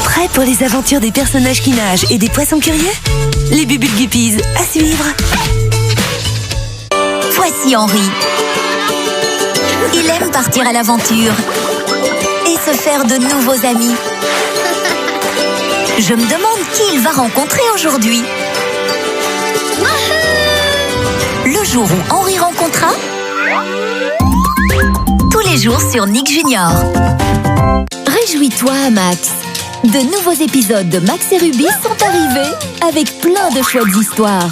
Prêt pour les aventures des personnages qui nagent et des poissons curieux? Les Bubble Guppies, à suivre. Voici Henri. Il aime partir à l'aventure et se faire de nouveaux amis. Je me demande qui il va rencontrer aujourd'hui. Le jour où Henri rencontra... Tous les jours sur Nick Junior. Réjouis-toi, Max. De nouveaux épisodes de Max et Ruby sont arrivés avec plein de chouettes histoires.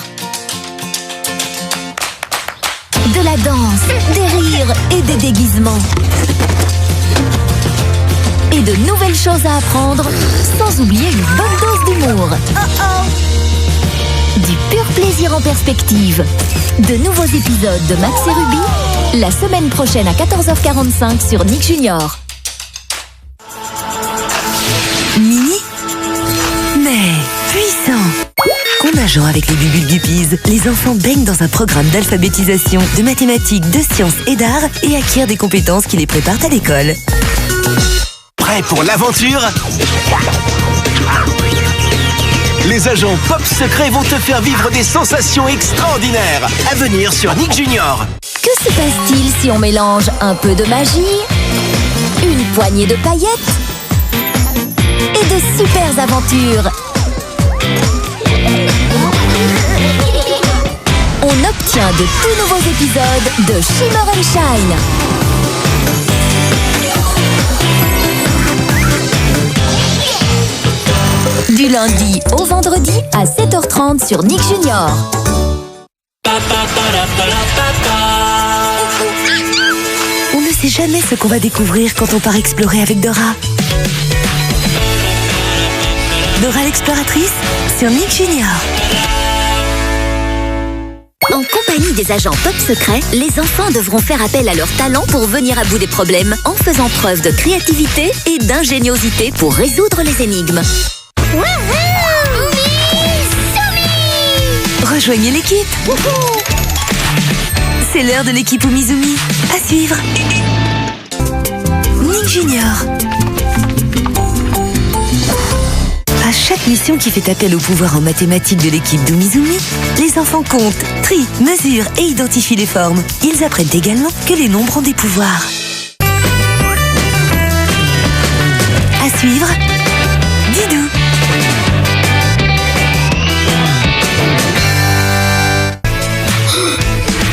De la danse, des rires et des déguisements. Et de nouvelles choses à apprendre, sans oublier une bonne dose d'humour. Du pur plaisir en perspective. De nouveaux épisodes de Max et Ruby, la semaine prochaine à 14h45 sur Nick Junior. Mini, mais puissant. En nageant avec les Bubble Guppies, les enfants baignent dans un programme d'alphabétisation, de mathématiques, de sciences et d'art et acquièrent des compétences qui les préparent à l'école. Prêt pour l'aventure? Les agents Pop Secrets vont te faire vivre des sensations extraordinaires. À venir sur Nick Junior. Que se passe-t-il si on mélange un peu de magie, une poignée de paillettes et de super aventures? On obtient de tout nouveaux épisodes de Shimmer and Shine. Du lundi au vendredi à 7h30 sur Nick Junior. On ne sait jamais ce qu'on va découvrir quand on part explorer avec Dora. Dora l'exploratrice sur Nick Junior. En compagnie des agents Pop Secrets, les enfants devront faire appel à leur talent pour venir à bout des problèmes en faisant preuve de créativité et d'ingéniosité pour résoudre les énigmes. Rejoignez l'équipe. C'est l'heure de l'équipe Umizoomi. À suivre. Nick Junior. À chaque mission qui fait appel au pouvoir en mathématiques de l'équipe d'Umizoomi, les enfants comptent, trient, mesurent et identifient les formes. Ils apprennent également que les nombres ont des pouvoirs. À suivre, Didou.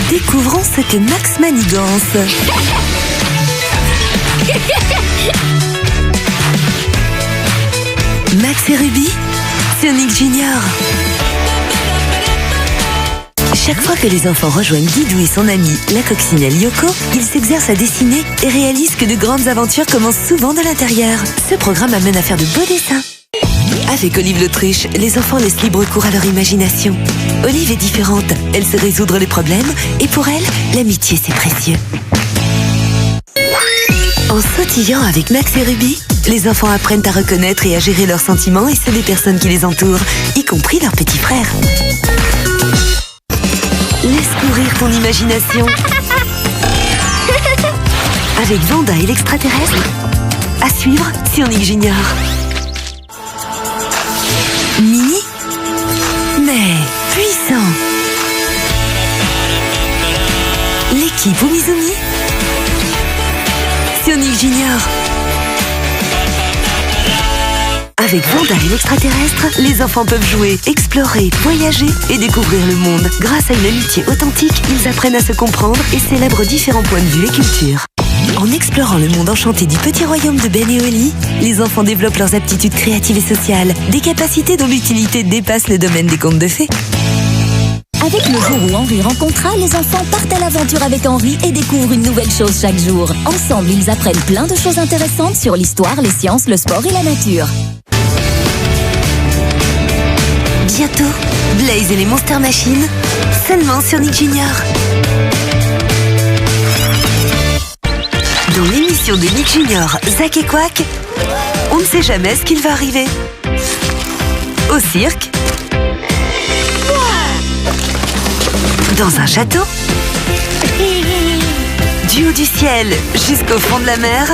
Découvrons ce que Max manigance. Max et Ruby sur Nick Junior. Chaque fois que les enfants rejoignent Didou et son ami, la coccinelle Yoko, ils s'exercent à dessiner et réalisent que de grandes aventures commencent souvent de l'intérieur. Ce programme amène à faire de beaux dessins. Avec Olive l'autruche, les enfants laissent libre cours à leur imagination. Olive est différente, elle sait résoudre les problèmes et pour elle, l'amitié c'est précieux. En sautillant avec Max et Ruby, les enfants apprennent à reconnaître et à gérer leurs sentiments et ceux des personnes qui les entourent, y compris leurs petits frères. Laisse courir ton imagination. Avec Vanda et l'extraterrestre, à suivre sur Nick Junior. Mini, mais puissant. L'équipe Umizoomi sur Nick Junior. Avec Vanda et l'extraterrestre, les enfants peuvent jouer, explorer, voyager et découvrir le monde. Grâce à une amitié authentique, ils apprennent à se comprendre et célèbrent différents points de vue et cultures. En explorant le monde enchanté du petit royaume de Ben et Oli, les enfants développent leurs aptitudes créatives et sociales, des capacités dont l'utilité dépasse le domaine des contes de fées. Avec le jour où Henri rencontra, les enfants partent à l'aventure avec Henri et découvrent une nouvelle chose chaque jour. Ensemble, ils apprennent plein de choses intéressantes sur l'histoire, les sciences, le sport et la nature. Bientôt, Blaze et les Monster Machines, seulement sur Nick Junior. Dans l'émission de Nick Junior, Zack et Quack, on ne sait jamais ce qu'il va arriver. Au cirque, dans un château, du haut du ciel jusqu'au fond de la mer,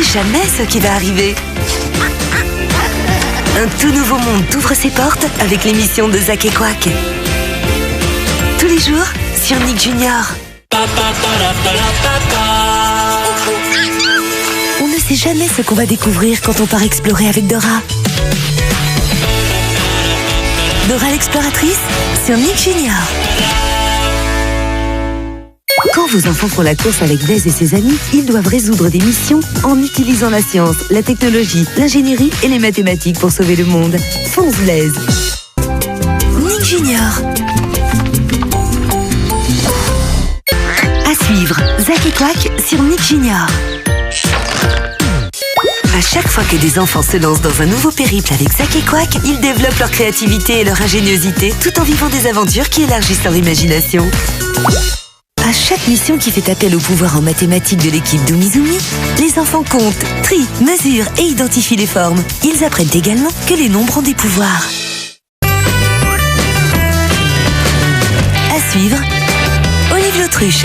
sait jamais ce qui va arriver. Un tout nouveau monde ouvre ses portes avec l'émission de Zack et Quack. Tous les jours sur Nick Junior. On ne sait jamais ce qu'on va découvrir quand on part explorer avec Dora. Dora l'exploratrice sur Nick Junior. Quand vos enfants font la course avec Blaise et ses amis, ils doivent résoudre des missions en utilisant la science, la technologie, l'ingénierie et les mathématiques pour sauver le monde. Fonce Blaise. Nick Junior. À suivre, Zack et Quack sur Nick Junior. À chaque fois que des enfants se lancent dans un nouveau périple avec Zack et Quack, ils développent leur créativité et leur ingéniosité tout en vivant des aventures qui élargissent leur imagination. À chaque mission qui fait appel au pouvoir en mathématiques de l'équipe d'Umizoomi, les enfants comptent, trient, mesurent et identifient les formes. Ils apprennent également que les nombres ont des pouvoirs. À suivre, Olive l'autruche.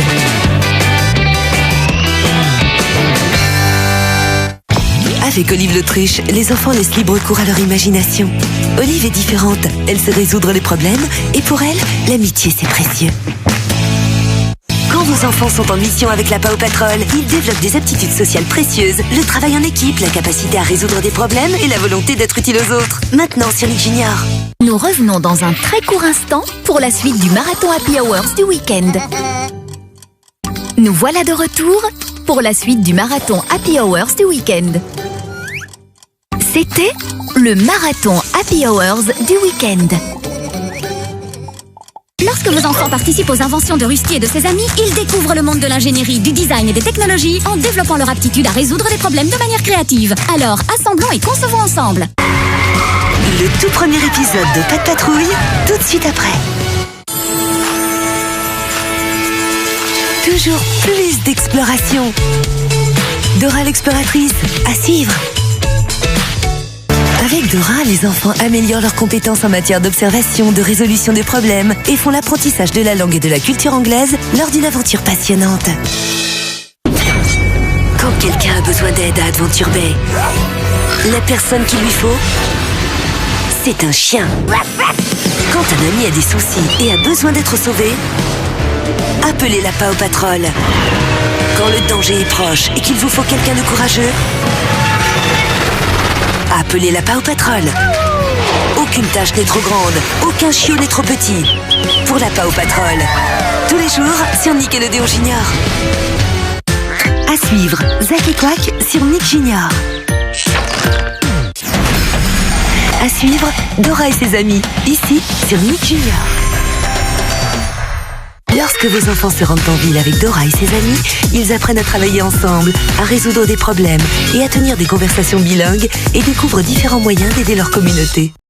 Avec Olive l'autruche, les enfants laissent libre cours à leur imagination. Olive est différente, elle sait résoudre les problèmes et pour elle, l'amitié c'est précieux. Quand vos enfants sont en mission avec la Paw Patrol, ils développent des aptitudes sociales précieuses, le travail en équipe, la capacité à résoudre des problèmes et la volonté d'être utile aux autres. Maintenant sur Nick Junior. Nous revenons dans un très court instant pour la suite du marathon Happy Hours du week-end. Nous voilà de retour pour la suite du marathon Happy Hours du week-end. C'était le marathon Happy Hours du week-end. Lorsque vos enfants participent aux inventions de Rusty et de ses amis, ils découvrent le monde de l'ingénierie, du design et des technologies en développant leur aptitude à résoudre des problèmes de manière créative. Alors, assemblons et concevons ensemble. Le tout premier épisode de Pat' Patrouille, tout de suite après. Toujours plus d'exploration. Dora l'exploratrice, à suivre. Avec Dora, les enfants améliorent leurs compétences en matière d'observation, de résolution des problèmes et font l'apprentissage de la langue et de la culture anglaise lors d'une aventure passionnante. Quand quelqu'un a besoin d'aide à Adventure Bay, la personne qu'il lui faut, c'est un chien. Quand un ami a des soucis et a besoin d'être sauvé, appelez la Paw Patrol. Quand le danger est proche et qu'il vous faut quelqu'un de courageux, appelez la Paw Patrol. Aucune tâche n'est trop grande, aucun chiot n'est trop petit. Pour la Paw Patrol, tous les jours sur Nickelodeon Junior. À suivre, Zack et Quack sur Nick Junior. À suivre, Dora et ses amis, ici sur Nick Junior. Lorsque vos enfants se rendent en ville avec Dora et ses amis, ils apprennent à travailler ensemble, à résoudre des problèmes et à tenir des conversations bilingues et découvrent différents moyens d'aider leur communauté.